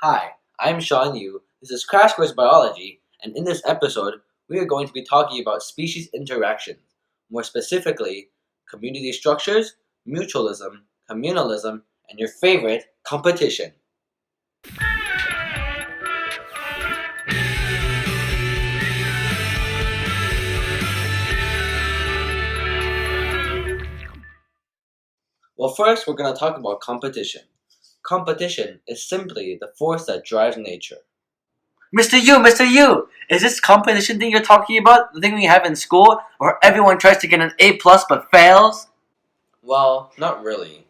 Hi, I'm Sean Yu. This is Crash Course Biology, and in this episode, we are going to be talking about species interactions, more specifically, community structures, mutualism, communalism, and your favorite, competition. Well, first, we're going to talk about competition. Competition is simply the force that drives nature. Mr. Yu, is this competition thing you're talking about the thing we have in school where everyone tries to get an A plus but fails? Well, not really.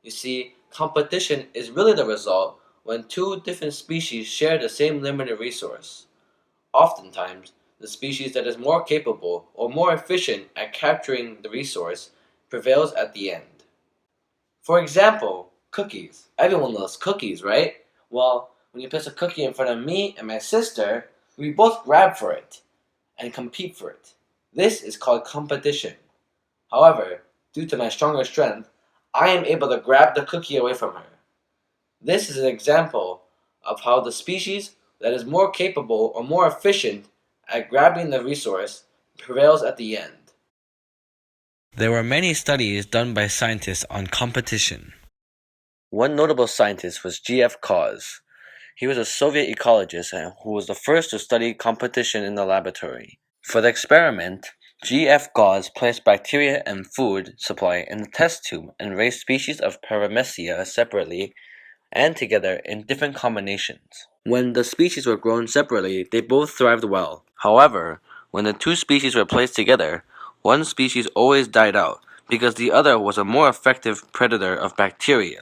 You see, competition is really the result when two different species share the same limited resource. Oftentimes, the species that is more capable or more efficient at capturing the resource prevails at the end. For example, cookies. Everyone loves cookies, right? Well, when you place a cookie in front of me and my sister, we both grab for it and compete for it. This is called competition. However, due to my stronger strength, I am able to grab the cookie away from her. This is an example of how the species that is more capable or more efficient at grabbing the resource prevails at the end. There were many studies done by scientists on competition. One notable scientist was G.F. Kaws. He was a Soviet ecologist who was the first to study competition in the laboratory. For the experiment, G.F. Gauss placed bacteria and food supply in the test tube and raised species of Paramecia separately and together in different combinations. When the species were grown separately, they both thrived well. However, when the two species were placed together, one species always died out because the other was a more effective predator of bacteria.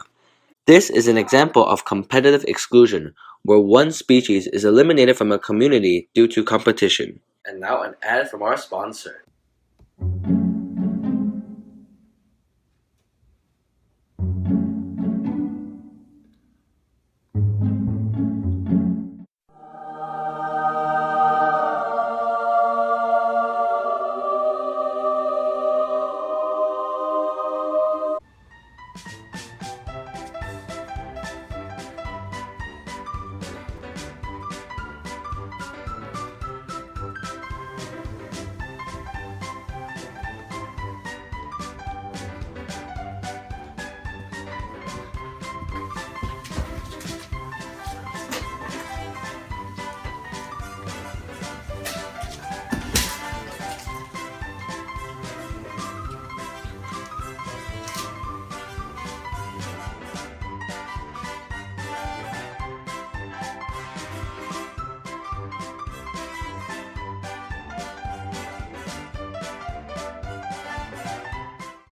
This is an example of competitive exclusion, where one species is eliminated from a community due to competition. And now an ad from our sponsor.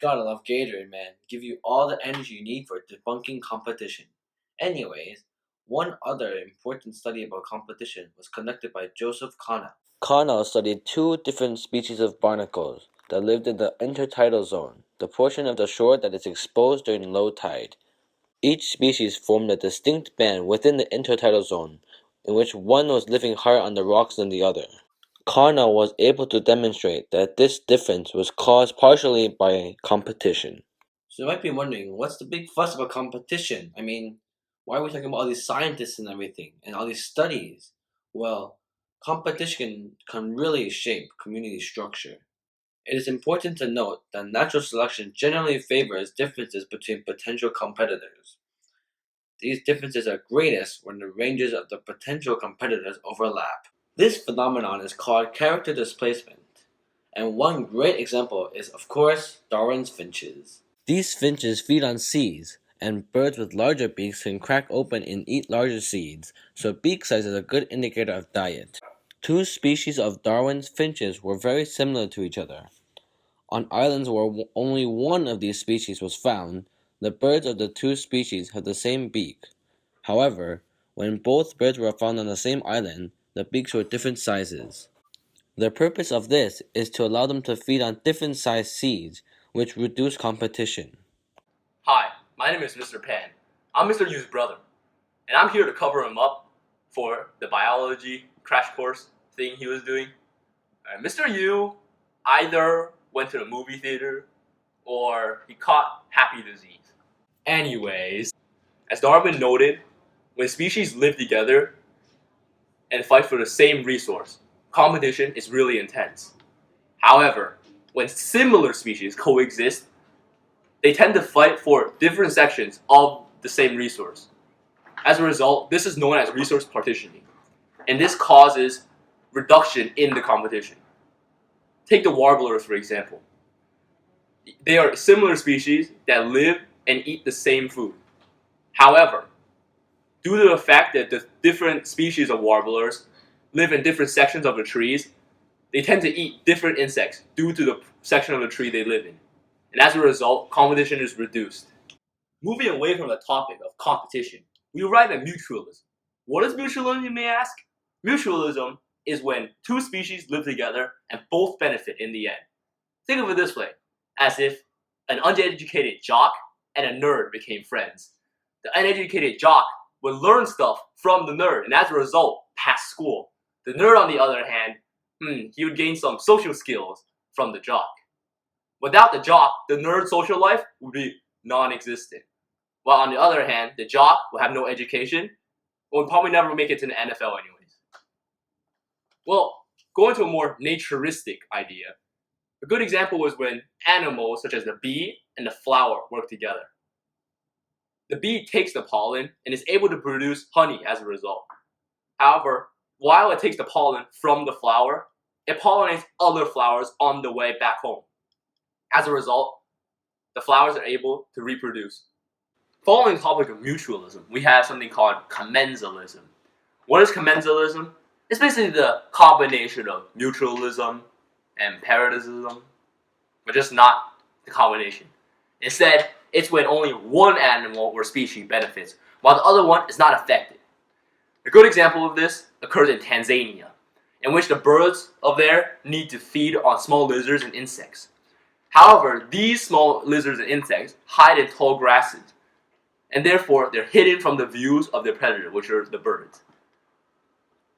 Gotta love Gatorade, man. Give you all the energy you need for debunking competition. Anyways, one other important study about competition was conducted by Joseph Connell. Connell studied two different species of barnacles that lived in the intertidal zone, the portion of the shore that is exposed during low tide. Each species formed a distinct band within the intertidal zone, in which one was living higher on the rocks than the other. Carnell was able to demonstrate that this difference was caused partially by competition. So you might be wondering, what's the big fuss about competition? I mean, why are we talking about all these scientists and everything, and all these studies? Well, competition can really shape community structure. It is important to note that natural selection generally favors differences between potential competitors. These differences are greatest when the ranges of the potential competitors overlap. This phenomenon is called character displacement, and one great example is, of course, Darwin's finches. These finches feed on seeds, and birds with larger beaks can crack open and eat larger seeds, so beak size is a good indicator of diet. Two species of Darwin's finches were very similar to each other. On islands where only one of these species was found, the birds of the two species had the same beak. However, when both birds were found on the same island, the beaks were different sizes. The purpose of this is to allow them to feed on different sized seeds, which reduce competition. Hi, my name is Mr. Pan. I'm Mr. Yu's brother, and I'm here to cover him up for the biology crash course thing he was doing. Mr. Yu either went to the movie theater or he caught happy disease. Anyways, as Darwin noted, when species live together and fight for the same resource, competition is really intense. However, when similar species coexist, they tend to fight for different sections of the same resource. As a result, this is known as resource partitioning, and this causes reduction in the competition. Take the warblers, for example. They are similar species that live and eat the same food. However, due to the fact that the different species of warblers live in different sections of the trees, they tend to eat different insects due to the section of the tree they live in. And as a result, competition is reduced. Moving away from the topic of competition, we arrive at mutualism. What is mutualism, you may ask? Mutualism is when two species live together and both benefit in the end. Think of it this way, as if an uneducated jock and a nerd became friends. The uneducated jock would learn stuff from the nerd and as a result, pass school. The nerd, on the other hand, he would gain some social skills from the jock. Without the jock, the nerd's social life would be non-existent. While on the other hand, the jock will have no education and would probably never make it to the NFL anyways. Well, going to a more naturistic idea, a good example was when animals such as the bee and the flower work together. The bee takes the pollen and is able to produce honey as a result. However, while it takes the pollen from the flower, it pollinates other flowers on the way back home. As a result, the flowers are able to reproduce. Following the topic of mutualism, we have something called commensalism. What is commensalism? It's basically the combination of mutualism and parasitism, but just not the combination. Instead, it's when only one animal or species benefits, while the other one is not affected. A good example of this occurs in Tanzania, in which the birds of there need to feed on small lizards and insects. However, these small lizards and insects hide in tall grasses, and therefore they're hidden from the views of their predator, which are the birds.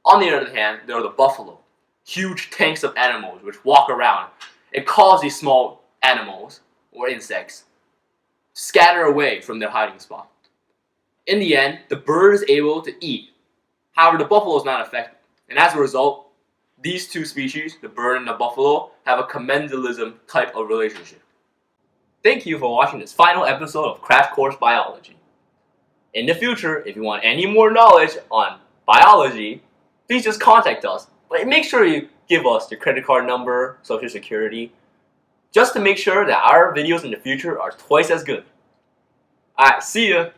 On the other hand, there are the buffalo, huge tanks of animals which walk around and cause these small animals or insects to scatter away from their hiding spot. In the end, the bird is able to eat. However, the buffalo is not affected, and as a result, these two species, the bird and the buffalo, have a commensalism type of relationship. Thank you for watching this final episode of Crash Course Biology. In the future, if you want any more knowledge on biology, please just contact us. But make sure you give us your credit card number, social security, just to make sure that our videos in the future are twice as good. Alright, see ya!